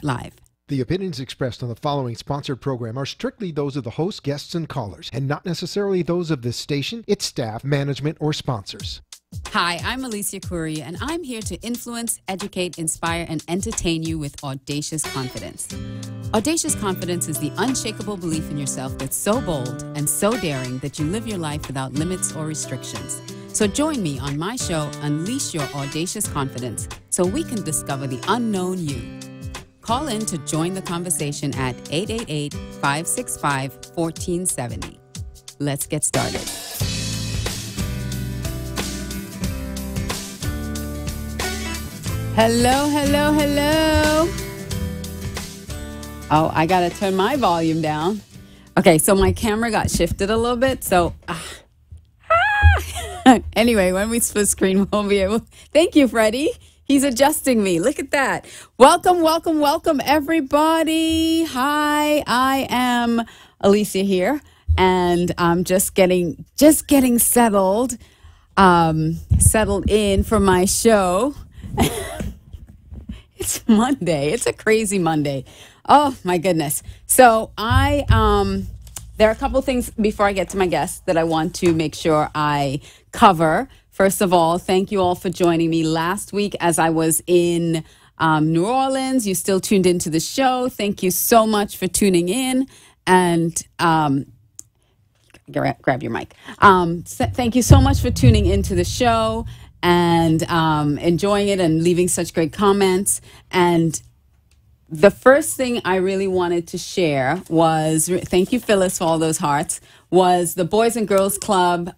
live. The opinions expressed on the following sponsored program are strictly those of the host, guests, and callers, and not necessarily those of this station, its staff, management, or sponsors. Hi, I'm Alicia Courie, and I'm here to influence, educate, inspire, and entertain you with audacious confidence. Audacious confidence is the unshakable belief in yourself that's so bold and so daring that you live your life without limits or restrictions. So join me on my show, Unleash Your Audacious Confidence, so we can discover the unknown you. Call in to join the conversation at 888-565-1470. Let's get started. Hello, hello, hello. Oh, I got to turn my volume down. Okay, so my camera got shifted a little bit, so... Anyway, when we split screen, we'll be able... Thank you, Freddie. He's adjusting me. Look at that. Welcome, welcome, welcome, everybody. Hi, I am Alicia here, and I'm just getting settled, settled in for my show. It's Monday. It's a crazy Monday. Oh my goodness. So there are a couple things before I get to my guests that I want to make sure I cover. First of all, thank you all for joining me last week as I was in New Orleans. You still tuned into the show. Thank you so much for tuning in. And grab your mic. Thank you so much for tuning into the show and enjoying it and leaving such great comments. And the first thing I really wanted to share was, thank you, Phyllis, for all those hearts, was the Boys and Girls Club.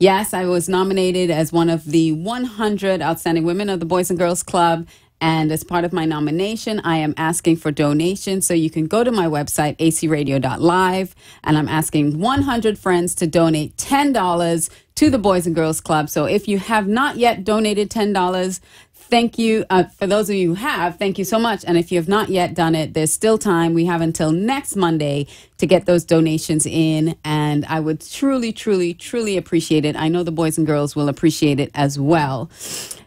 Yes, I was nominated as one of the 100 outstanding women of the Boys and Girls Club. And as part of my nomination, I am asking for donations. So you can go to my website, acradio.live, and I'm asking 100 friends to donate $10 to the Boys and Girls Club. So if you have not yet donated $10, thank you. For those of you who have, thank you so much. And if you have not yet done it, there's still time. We have until next Monday to get those donations in. And I would truly, truly, truly appreciate it. I know the boys and girls will appreciate it as well.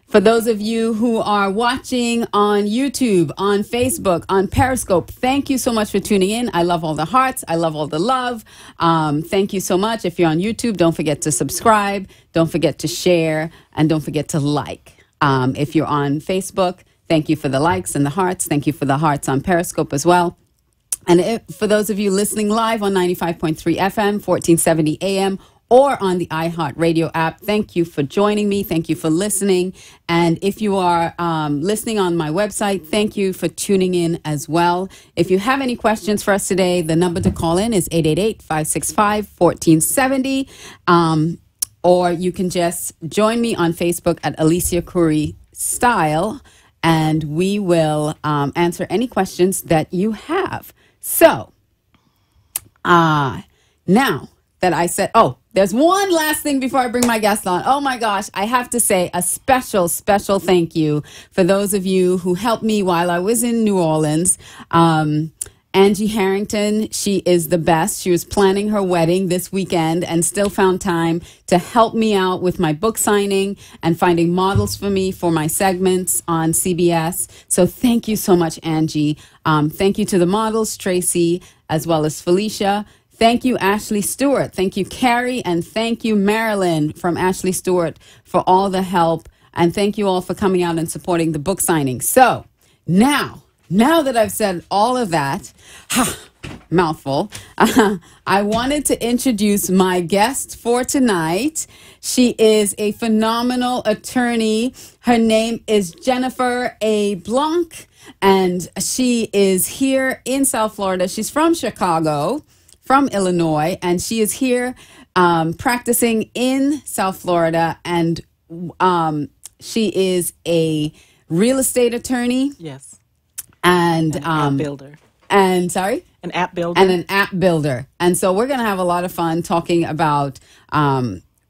For those of you who are watching on YouTube, on Facebook, on Periscope, thank you so much for tuning in. I love all the hearts. I love all the love. Thank you so much. If you're on YouTube, don't forget to subscribe. Don't forget to share. And don't forget to like. If you're on Facebook, thank you for the likes and the hearts. Thank you for the hearts on Periscope as well. And for those of you listening live on 95.3 FM, 1470 AM, or on the iHeartRadio app, thank you for joining me. Thank you for listening. And if you are listening on my website, thank you for tuning in as well. If you have any questions for us today, the number to call in is 888-565-1470. Or you can just join me on Facebook at Alicia Courie Style, and we will answer any questions that you have. So, now that I said, there's one last thing before I bring my guest on. Oh my gosh, I have to say a special, special thank you for those of you who helped me while I was in New Orleans. Angie Harrington, she is the best. She was planning her wedding this weekend and still found time to help me out with my book signing and finding models for me for my segments on CBS. So thank you so much, Angie. Thank you to the models, Tracy, as well as Felicia. Thank you, Ashley Stewart. Thank you, Carrie. And thank you, Marilyn from Ashley Stewart, for all the help. And thank you all for coming out and supporting the book signing. So now that I've said all of that, mouthful, I wanted to introduce my guest for tonight. She is a phenomenal attorney. Her name is Jennifer A. Blanc, and she is here in South Florida. She's from Chicago, from Illinois, and she is here practicing in South Florida, and she is a real estate attorney. Yes. And an app builder. And sorry? An app builder. And an app builder. And so we're going to have a lot of fun talking about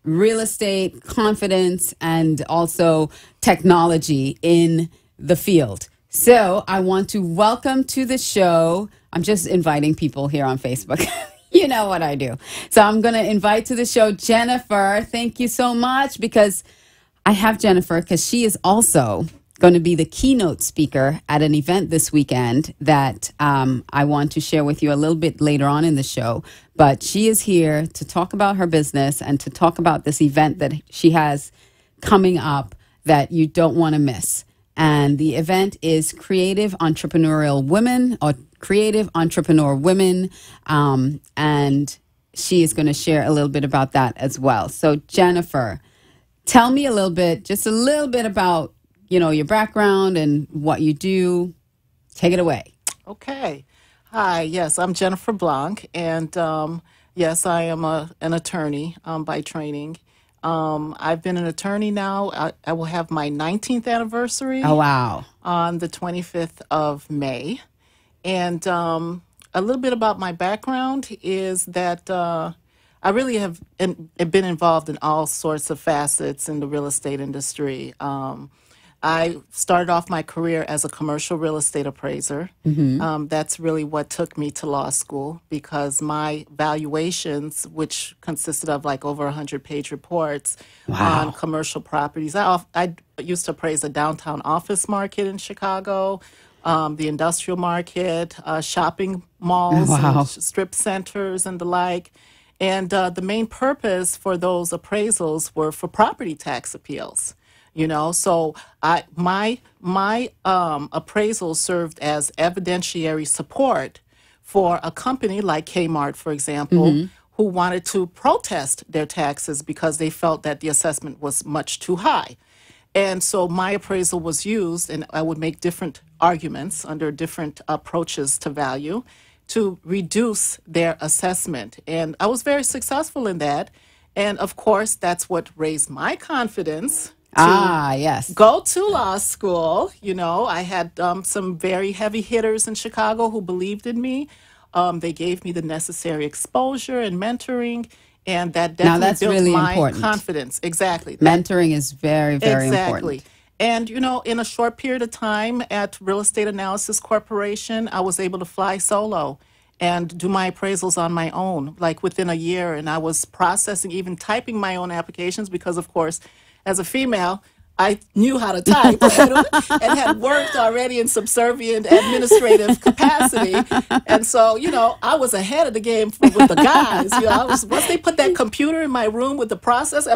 real estate, confidence, and also technology in the field. So I want to welcome to the show. I'm just inviting people here on Facebook. You know what I do. So I'm going to invite to the show Jennifer. Thank you so much, because I have Jennifer because she is also going to be the keynote speaker at an event this weekend that I want to share with you a little bit later on in the show. But she is here to talk about her business and to talk about this event that she has coming up that you don't want to miss. And the event is Creative Entrepreneurial Women, or Creative Entrepreneur Women. And she is going to share a little bit about that as well. So Jennifer, tell me a little bit, just a little bit about, your background and what you do. Take it away. Okay. Hi, yes, I'm Jennifer Blanc, and yes, I am an attorney by training. I've been an attorney now. I will have my 19th anniversary. Oh, wow. On the 25th of May. And a little bit about my background is that I really have been involved in all sorts of facets in the real estate industry. I started off my career as a commercial real estate appraiser. That's really what took me to law school, because my valuations, which consisted of like over 100-page reports on commercial properties. I used to appraise the downtown office market in Chicago, the industrial market, shopping malls, and strip centers, and the like. And the main purpose for those appraisals were for property tax appeals. So my appraisal served as evidentiary support for a company like Kmart, for example, who wanted to protest their taxes because they felt that the assessment was much too high. And so my appraisal was used, and I would make different arguments under different approaches to value to reduce their assessment. And I was very successful in that. And of course, that's what raised my confidence to go to law school. I had some very heavy hitters in Chicago who believed in me. They gave me the necessary exposure and mentoring, and that definitely built really my important. Confidence. Exactly. Mentoring is very, very important. And, in a short period of time at Real Estate Analysis Corporation, I was able to fly solo and do my appraisals on my own, like within a year. And I was processing, even typing my own applications because, of course, as a female, I knew how to type and had worked already in subservient administrative capacity. And so, I was ahead of the game with the guys. Once they put that computer in my room with the process,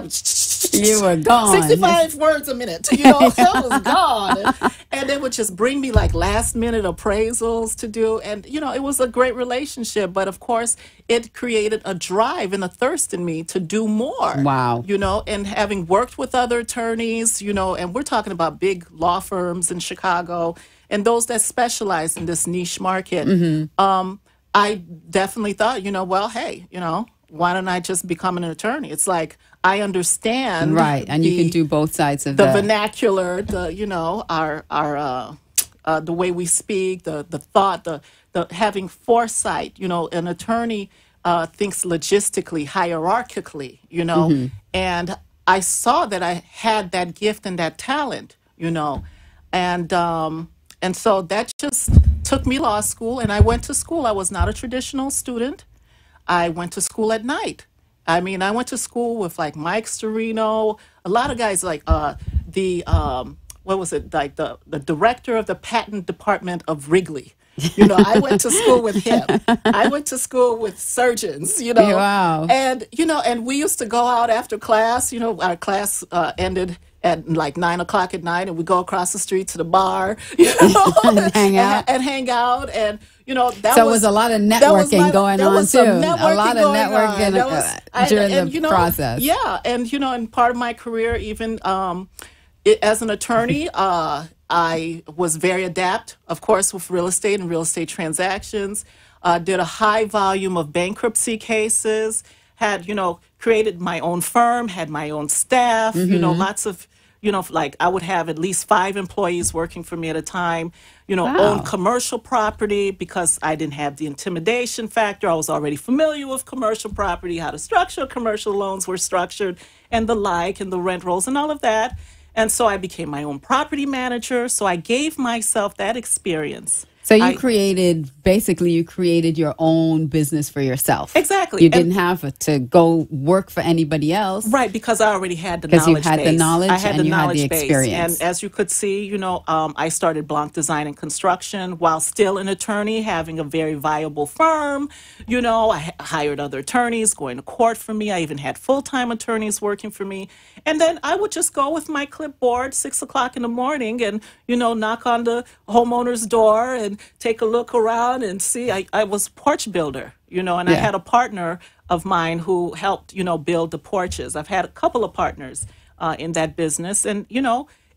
you were gone. 65 words a minute, I was gone. And they would just bring me like last minute appraisals to do. And, it was a great relationship. But of course, it created a drive and a thirst in me to do more. Wow. And having worked with other attorneys, and we're talking about big law firms in Chicago and those that specialize in this niche market. I definitely thought, well, hey, why don't I just become an attorney? It's like I understand, right? And you can do both sides of the vernacular, our the way we speak, the thought, the having foresight. An attorney thinks logistically, hierarchically, and I saw that I had that gift and that talent, and so that just took me law school, and I went to school. I was not a traditional student. I went to school at night. I went to school with like Mike Storino, a lot of guys like what was it, like the director of the patent department of Wrigley. I went to school with him. I went to school with surgeons, Wow. And, and we used to go out after class, our class ended at like 9 o'clock at night, and we go across the street to the bar, and hang out. And hang out. And, that so was a lot of networking going on too. A lot of networking during the process. Yeah. And, and part of my career, even as an attorney, I was very adept, of course, with real estate and real estate transactions, did a high volume of bankruptcy cases, had, created my own firm, had my own staff, lots of, like I would have at least 5 employees working for me at a time, owned commercial property because I didn't have the intimidation factor. I was already familiar with commercial property, how to structure commercial loans were structured and the like, and the rent rolls and all of that. And so I became my own property manager. So I gave myself that experience. So you basically you created your own business for yourself. Exactly. You didn't have to go work for anybody else. Right, because I already had the Because knowledge you had base. the knowledge I had and the you had knowledge the base. experience. And as you could see, I started Blanc Design and Construction while still an attorney, having a very viable firm. I hired other attorneys going to court for me. I even had full-time attorneys working for me. And then I would just go with my clipboard 6 o'clock in the morning and, knock on the homeowner's door and take a look around and see. I was a porch builder, and I had a partner of mine who helped, build the porches. I've had a couple of partners in that business. And,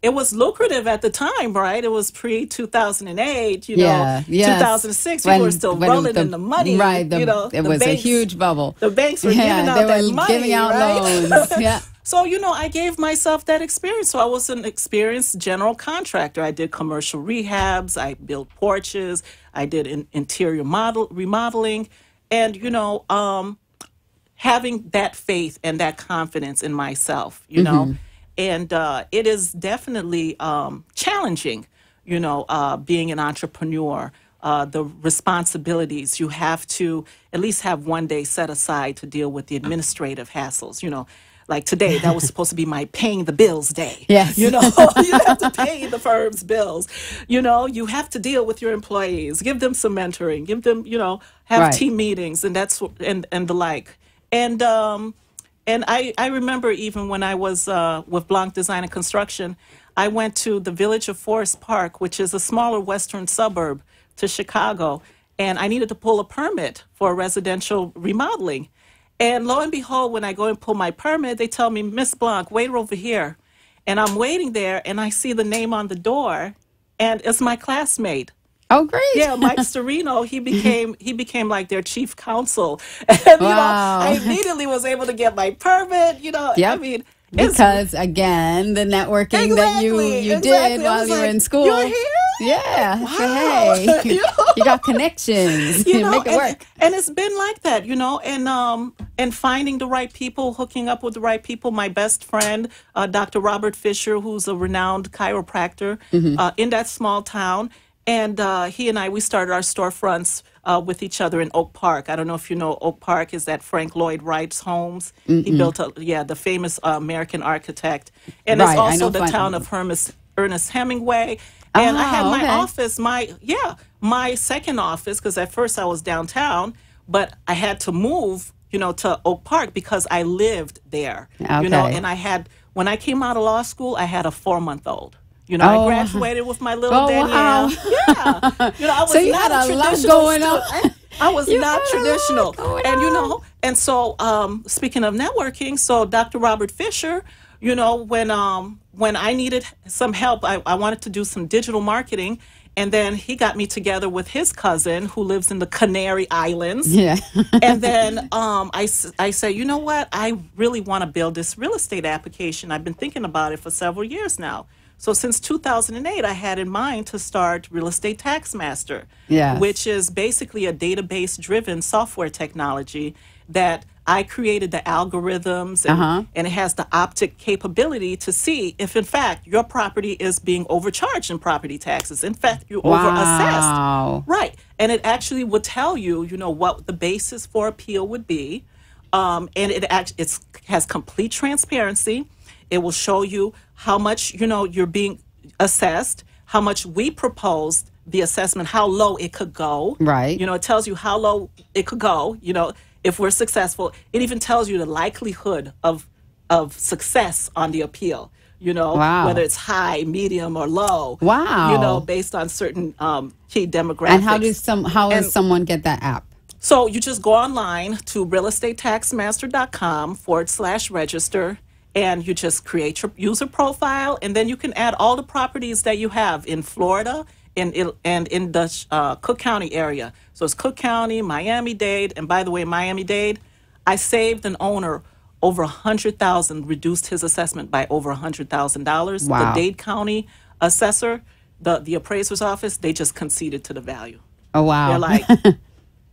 it was lucrative at the time, right? It was pre-2008, 2006. People were still rolling in the money. Right, it was a huge bubble. The banks were giving out that money, giving out right? loans. Yeah. So, I gave myself that experience. So I was an experienced general contractor. I did commercial rehabs. I built porches. I did interior remodeling. And, having that faith and that confidence in myself, and it is definitely challenging, being an entrepreneur. The responsibilities, you have to at least have one day set aside to deal with the administrative hassles, Like today, that was supposed to be my paying the bills day. Yes. You have to pay the firm's bills. You have to deal with your employees, give them some mentoring, give them, have team meetings and and the like. And I remember even when I was with Blanc Design and Construction, I went to the village of Forest Park, which is a smaller western suburb to Chicago, and I needed to pull a permit for residential remodeling. And lo and behold, when I go and pull my permit, they tell me, Miss Blanc, wait over here. And I'm waiting there, and I see the name on the door, and it's my classmate. Oh, great! Yeah, Mike Storino. He became like their chief counsel, and wow. I immediately was able to get my permit. Yep. I mean, because again, the networking that you did while you were in school. You're here? Yeah. Wow. So, hey, you got connections. You make it work. And it's been like that, and finding the right people, hooking up with the right people. My best friend, Dr. Robert Fisher, who's a renowned chiropractor in that small town. And he and we started our storefronts with each other in Oak Park. I don't know if you know Oak Park is that Frank Lloyd Wright's homes. He built the famous American architect. And it's also the town of Ernest Hemingway. And I had my office, my second office, because at first I was downtown, but I had to move, to Oak Park because I lived there. Okay. And when I came out of law school, I had a 4-month-old. I graduated with my little Danielle. Wow. Yeah. I was so you not had a lot traditional going on. I was not traditional. And and so speaking of networking, so Dr. Robert Fisher, when I needed some help, I wanted to do some digital marketing. And then he got me together with his cousin who lives in the Canary Islands. Yeah. And then I said, you know what? I really want to build this real estate application. I've been thinking about it for several years now. So since 2008, I had in mind to start Real Estate Tax Master, which is basically a database-driven software technology that I created the algorithms and it has the optic capability to see if, in fact, your property is being overcharged in property taxes. In fact, you're overassessed. Right. And it actually would tell you, what the basis for appeal would be. And it has complete transparency. It will show you how much, you're being assessed, how much we proposed the assessment, how low it could go. Right. It tells you how low it could go, if we're successful. It even tells you the likelihood of success on the appeal, whether it's high, medium, or low. Wow. Based on certain key demographics. And how does someone get that app? So you just go online to realestatetaxmaster.com/register. And you just create your user profile, and then you can add all the properties that you have in Florida and in the Cook County area. So it's Cook County, Miami-Dade, and by the way, Miami-Dade, I saved an owner over $100,000, reduced his assessment by over $100,000. Wow. The Dade County assessor, the appraiser's office, they just conceded to the value. Oh wow! They're like,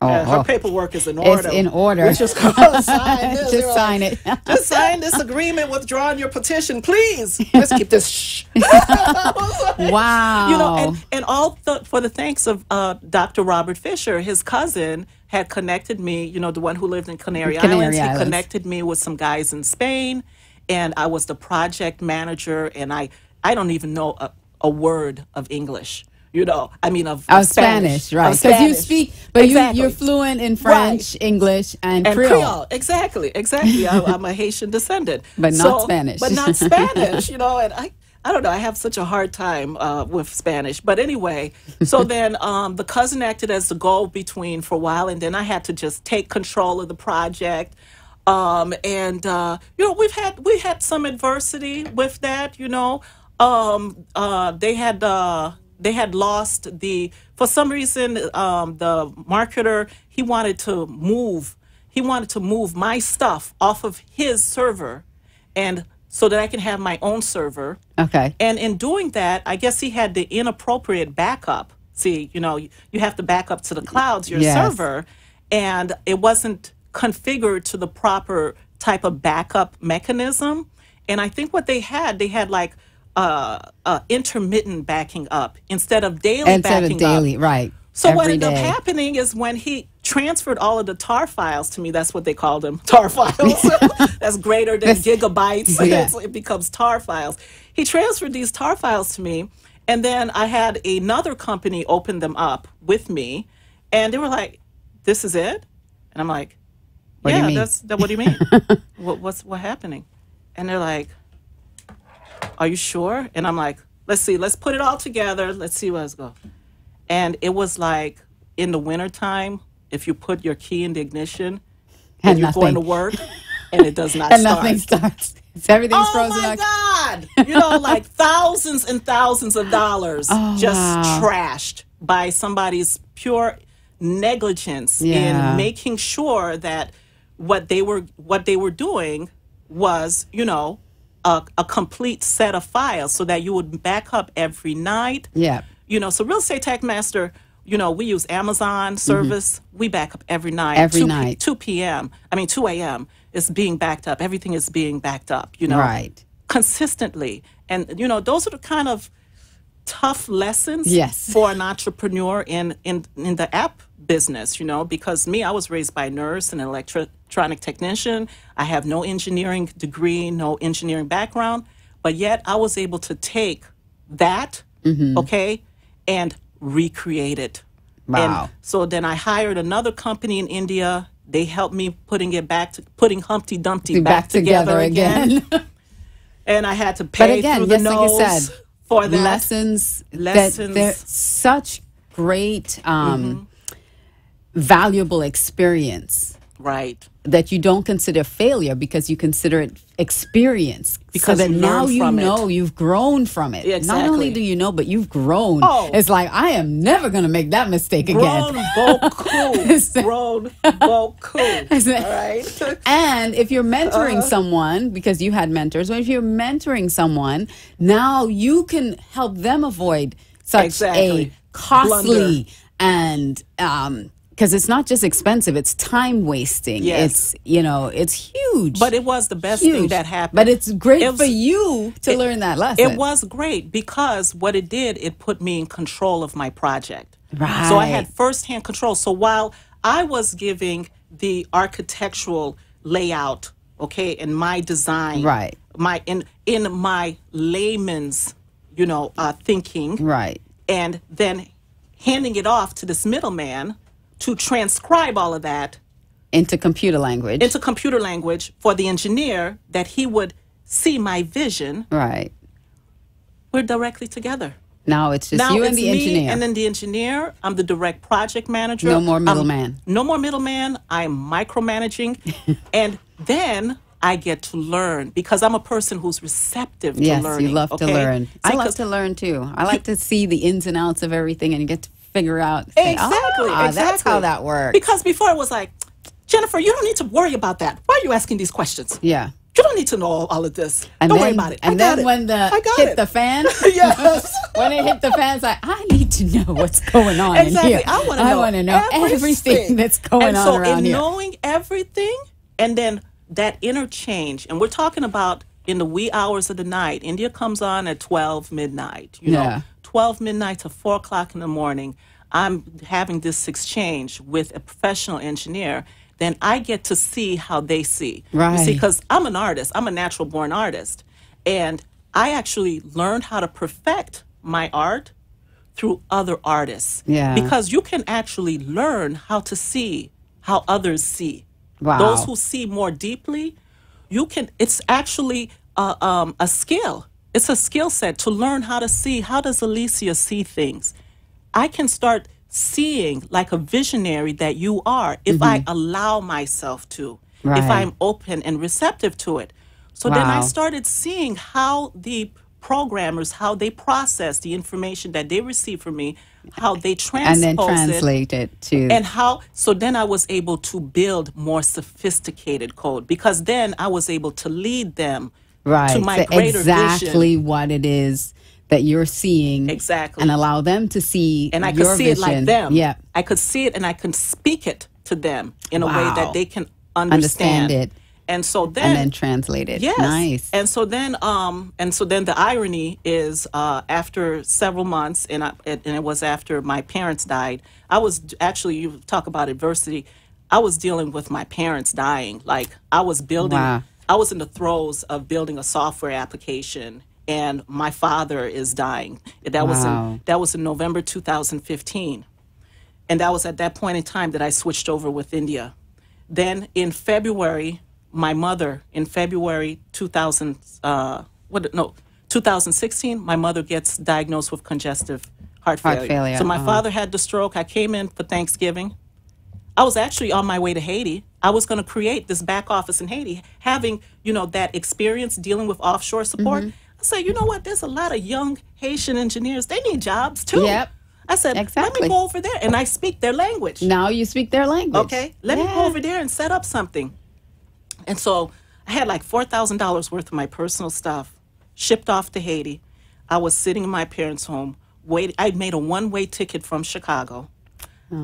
Her paperwork is in order. It's in order. We're just going to sign this. Just sign it. Just sign this agreement, withdrawing your petition, please. Let's keep this. Shh. Wow. You know, and all for the thanks of Dr. Robert Fisher, his cousin had connected me. You know, the one who lived in Canary Islands. He connected me with some guys in Spain, and I was the project manager. And I don't even know a word of English. You know, I mean, of Spanish, right? Because you speak, but you're fluent in French, right. English, and Creole. Exactly. I'm a Haitian descendant, but not Spanish. But not Spanish, you know. And I don't know. I have such a hard time with Spanish. But anyway, so then the cousin acted as the go-between for a while, and then I had to just take control of the project. You know, we had some adversity with that. You know, they had lost for some reason, the marketer, he wanted to move my stuff off of his server, and so that I can have my own server. Okay. And in doing that, I guess he had the inappropriate backup. See, you know, you have to back up to the clouds, your server, and it wasn't configured to the proper type of backup mechanism. And I think what they had like intermittent backing up instead of daily backing up. Right. So what ended up happening is when he transferred all of the tar files to me, that's what they called them, tar files. That's greater than gigabytes. Yeah. It becomes tar files. He transferred these tar files to me, and then I had another company open them up with me, and they were like, "This is it?" And I'm like, "Yeah, what do you mean? What's happening?" And they're like, "Are you sure?" And I'm like, let's see, let's put it all together. Let's see where it's going. And it was like in the wintertime, if you put your key in the ignition and you're going to work and it does not and start. Nothing starts. Everything's frozen. Oh my God. You know, like thousands and thousands of dollars trashed by somebody's pure negligence in making sure that what they were doing was, you know, a complete set of files so that you would back up every night. Yeah. You know, so Real Estate Tech Master, you know, we use Amazon service. We back up every night. 2 a.m. It's being backed up. Everything is being backed up, you know. Right. Consistently. And, you know, those are the kind of tough lessons for an entrepreneur in the app business, you know, because I was raised by a nurse and an electronic technician. I have no engineering degree, no engineering background, but yet I was able to take that, and recreate it. Wow. And so then I hired another company in India. They helped me putting Humpty Dumpty back together again. And I had to pay through the nose like you said, for that. Lessons. They're such great, valuable experience. Right. That you don't consider failure because you consider it experience. Because so that now you know you've grown from it. Yeah, exactly. Not only do you know, but you've grown. Oh. It's like, I am never going to make that mistake grown again. Beaucoup. Grown beaucoup. All right. And if you're mentoring someone, because you had mentors, or if you're mentoring someone, now you can help them avoid such a costly and because it's not just expensive, it's time wasting. Yes. It's, you know, it's huge. But it was the best thing that happened. But it's great for you to learn that lesson. It was great because what it did, it put me in control of my project. Right. So I had firsthand control. So while I was giving the architectural layout, and my design, right, in my layman's, you know, thinking, right, and then handing it off to this middleman to transcribe all of that into computer language for the engineer, that he would see my vision. Right. We're directly together. Now it's just you and the engineer. And then the engineer, I'm the direct project manager. No more middleman. No more middleman. I'm micromanaging. And then I get to learn because I'm a person who's receptive to learning. Yes, you love to learn. I love to learn too. I like to see the ins and outs of everything and you get to figure out. Exactly. That's how that works. Because before it was like, Jennifer, you don't need to worry about that. Why are you asking these questions? Yeah. You don't need to know all of this. Don't worry about it. And then when the fan, yes. when it hit the fan, it's like, I need to know what's going on Exactly. in here. I want to know everything that's going on around here. And so in knowing everything, and then that interchange, and we're talking about in the wee hours of the night. India comes on at 12 midnight, you know, 12 midnight to 4 o'clock in the morning. I'm having this exchange with a professional engineer. Then I get to see how they see. Right. You see, because I'm an artist. I'm a natural born artist. And I actually learned how to perfect my art through other artists. Yeah. Because you can actually learn how to see how others see. Wow. Those who see more deeply, you can, it's actually a skill. It's a skill set to learn how to see. How does Alicia see things? I can start seeing like a visionary that you are if I allow myself to, if I'm open and receptive to it. So then I started seeing how the programmers, how they process the information that they receive from me, how they transpose and then translate it to, and how. So then I was able to build more sophisticated code, because then I was able to lead them to my greater exactly vision. what it is that you're seeing, exactly, and allow them to see, and I your could see vision. it like them. Yeah, I could see it, and I can speak it to them in a way that they can understand it. And so then translate it. Yes. Nice. And so then the irony is, after several months, and it was after my parents died. I was actually, you talk about adversity, I was dealing with my parents dying. Like, I was building, I was in the throes of building a software application, and my father is dying. That was in November 2015. And that was at that point in time that I switched over with India. Then in February, my mother, in February 2016, my mother gets diagnosed with congestive heart failure. So my father had the stroke. I came in for Thanksgiving. I was actually on my way to Haiti. I was going to create this back office in Haiti, having, that experience dealing with offshore support. I said, you know what? There's a lot of young Haitian engineers. They need jobs too. Yep. I said, let me go over there. And I speak their language. Now you speak their language. Okay. Let me go over there and set up something. And so I had like $4,000 worth of my personal stuff shipped off to Haiti. I was sitting in my parents' home, waiting. I made a one-way ticket from Chicago.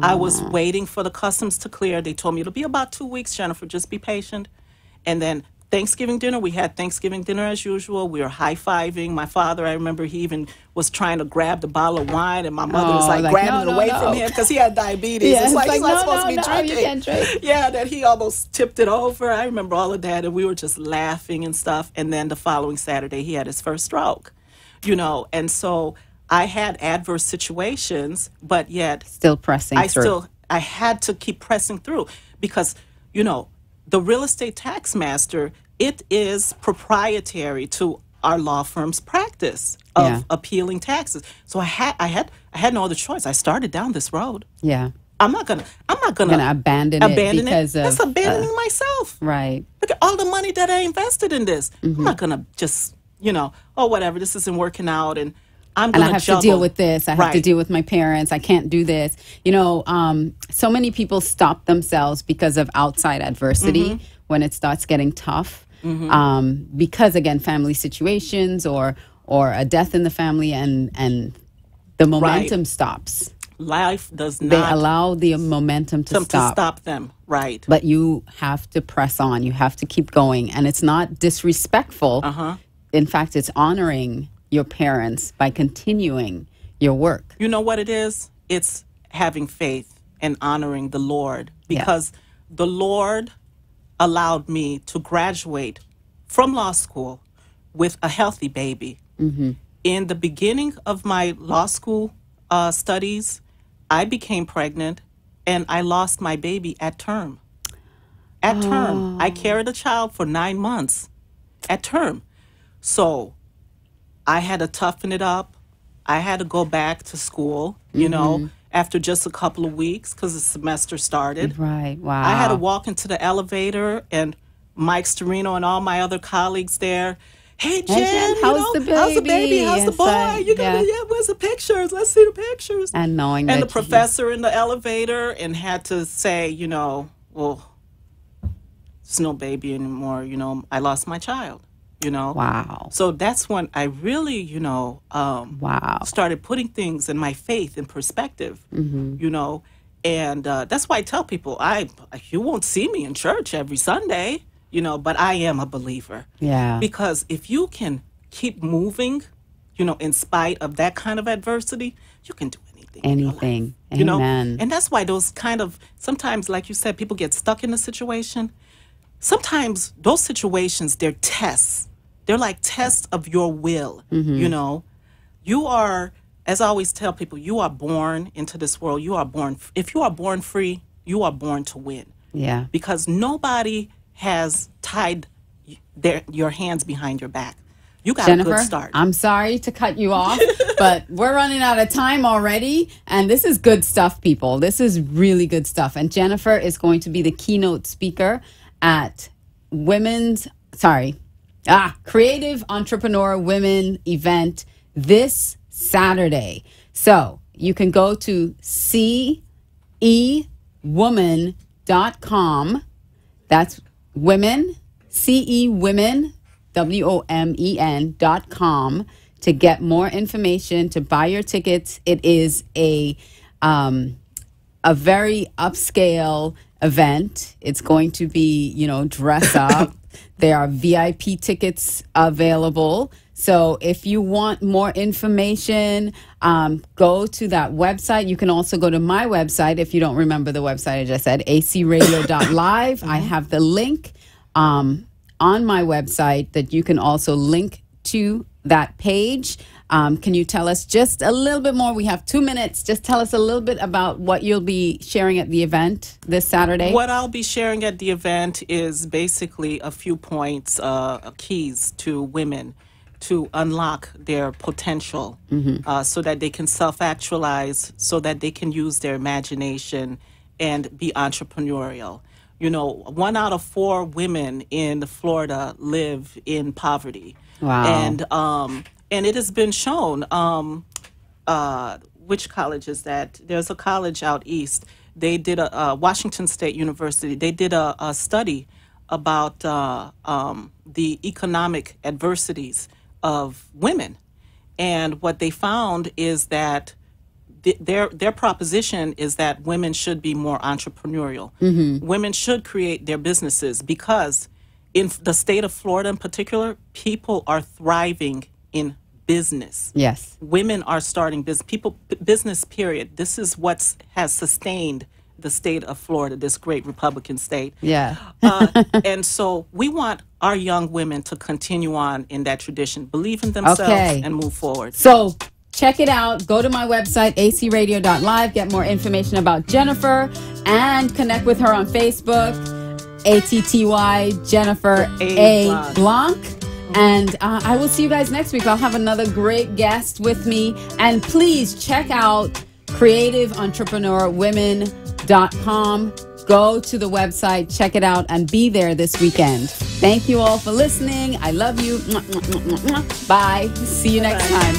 I was waiting for the customs to clear. They told me it'll be about 2 weeks, Jennifer, just be patient. And then Thanksgiving dinner, we had Thanksgiving dinner as usual. We were high-fiving. My father, I remember he even was trying to grab the bottle of wine, and my mother was like grabbing it away from him because he had diabetes. Yeah, it's like he's not no, supposed to be drinking. You can't drink. Yeah, that he almost tipped it over. I remember all of that, and we were just laughing and stuff. And then the following Saturday, he had his first stroke, And so I had adverse situations, but yet still pressing through. I had to keep pressing through because, the real estate tax master, it is proprietary to our law firm's practice of appealing taxes. So I had no other choice. I started down this road. Yeah. I'm not gonna abandon it because of that's abandoning myself. Right. Look at all the money that I invested in this. I'm not gonna just, whatever, this isn't working out, and I have to deal with this. I have to deal with my parents. I can't do this. So many people stop themselves because of outside adversity when it starts getting tough. Because, again, family situations or a death in the family, and the momentum stops. Life does not. They allow the momentum to stop them. Right. But you have to press on. You have to keep going. And it's not disrespectful. In fact, it's honoring your parents by continuing your work. You know what it is? It's having faith and honoring the Lord, because the Lord allowed me to graduate from law school with a healthy baby. In the beginning of my law school studies, I became pregnant and I lost my baby at term. At term. I carried a child for 9 months at term. So I had to toughen it up. I had to go back to school, after just a couple of weeks because the semester started. Right, wow. I had to walk into the elevator, and Mike Storino and all my other colleagues there, hey, Jen, how's the baby? How's the baby? How's the boy? Where's the pictures? Let's see the pictures. And knowing and the professor in the elevator, and had to say, well, there's no baby anymore. I lost my child. you know. Wow. So that's when I really, Wow. started putting things and my faith in perspective, you know. And that's why I tell people, you won't see me in church every Sunday, you know, but I am a believer. Yeah. Because if you can keep moving, you know, in spite of that kind of adversity, you can do anything. in your life, Anything. you know. Amen. And that's why those kind of, sometimes, like you said, people get stuck in a situation. Sometimes those situations, they're tests. They're like tests of your will, you know. You are, as I always tell people, you are born into this world. You are born, if you are born free, you are born to win. Yeah. Because nobody has tied your hands behind your back. You got Jennifer, a good start. I'm sorry to cut you off, but we're running out of time already. And this is good stuff, people. This is really good stuff. And Jennifer is going to be the keynote speaker at Creative Entrepreneur Women event this Saturday. So you can go to cewoman.com. That's women, CEwomen, WOMEN.com to get more information, to buy your tickets. It is a very upscale event. It's going to be, you know, dress up. There are VIP tickets available. So if you want more information, go to that website. You can also go to my website if you don't remember the website I just said, acradio.live. I have the link on my website that you can also link to that page. Can you tell us just a little bit more? We have 2 minutes. Just tell us a little bit about what you'll be sharing at the event this Saturday. What I'll be sharing at the event is basically a few points, keys to women to unlock their potential so that they can self-actualize, so that they can use their imagination and be entrepreneurial. You know, 1 out of 4 women in Florida live in poverty. Wow. And it has been shown, which college is that? There's a college out east. They did Washington State University. They did a study about the economic adversities of women. And what they found is that their proposition is that women should be more entrepreneurial. Women should create their businesses because in the state of Florida in particular, people are thriving in business. Yes. Women are starting business, period. This is what has sustained the state of Florida, this great Republican state. Yeah. And so we want our young women to continue on in that tradition, believe in themselves, and move forward. So check it out. Go to my website, acradio.live. Get more information about Jennifer and connect with her on Facebook, ATTY Jennifer A. Blanc. And I will see you guys next week. I'll have another great guest with me. And please check out creativeentrepreneur.women.com. Go to the website, check it out, and be there this weekend. Thank you all for listening. I love you. Bye. See you next time.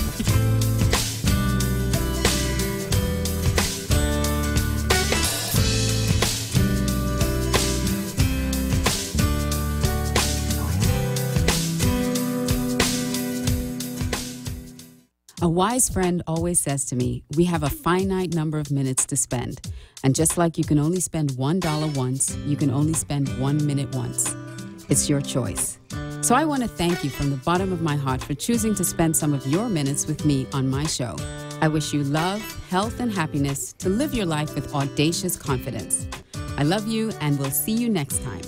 A wise friend always says to me, we have a finite number of minutes to spend. And just like you can only spend $1 once, you can only spend 1 minute once. It's your choice. So I want to thank you from the bottom of my heart for choosing to spend some of your minutes with me on my show. I wish you love, health, and happiness to live your life with audacious confidence. I love you, and we'll see you next time.